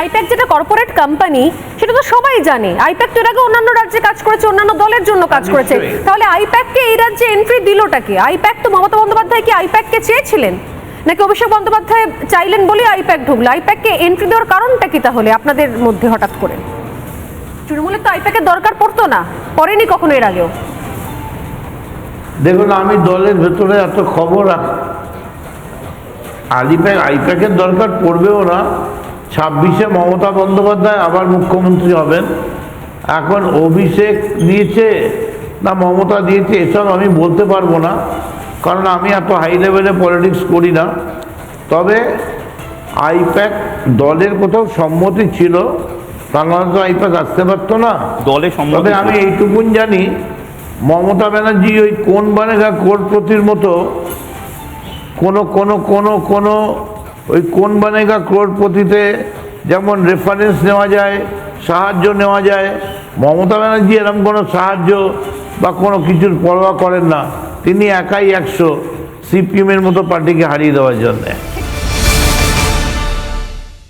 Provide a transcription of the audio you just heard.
I-PAC যেটা corporate company, সেটা তো সবাই জানে। আইপ্যাক তো এর আগে অন্যান্য রাজ্যে কাজ করেছে, অন্যান্য দলের জন্য কাজ করেছে। তাহলে আইপ্যাককে এই রাজ্যে এন্ট্রি দিলটা কি? আইপ্যাক তো মমতা বন্দ্যোপাধ্যায় কি আইপ্যাককে চেয়েছিলেন, নাকি অভিষেক বন্দ্যোপাধ্যায় চাইলেন বলে আইপ্যাক ঢুকলো? আইপ্যাককে এন্ট্রি দেওয়ার কারণটা কি তাহলে আপনাদের মধ্যে হঠাৎ করে? তৃণমূলের তো আইপ্যাকের দরকার পড়তো না, পড়েনি কখনো এর আগেও। দেখুন, আমি দলের ভেতরে এত খবর আইপ্যাকের দরকার পড়বেও না। 26-এ মমতা বন্দ্যোপাধ্যায় আবার মুখ্যমন্ত্রী হবেন। এখন অভিষেক দিয়েছে না মমতা দিয়েছে এসব আমি বলতে পারবো না, কারণ আমি এত হাই লেভেলে পলিটিক্স করি না। তবে আইপ্যাক দলের কোথাও সম্মতি ছিল, তা নাহলে তো আইপ্যাক আসতে পারতো না দলে। তবে আমি এইটুকুন জানি, মমতা ব্যানার্জি ওই কোন বানেগা ক্রোড়পতির মতো কোনো ওই কোন বানেগা ক্রোড়পতিতে যেমন রেফারেন্স নেওয়া যায়, সাহায্য নেওয়া যায়, মমতা ব্যানার্জি এরকম কোনো সাহায্য বা কোনো কিছুর পরোয়া করেন না। তিনি একাই 100 সিপিএমের মতো পার্টিকে হারিয়ে দেওয়ার জন্যে।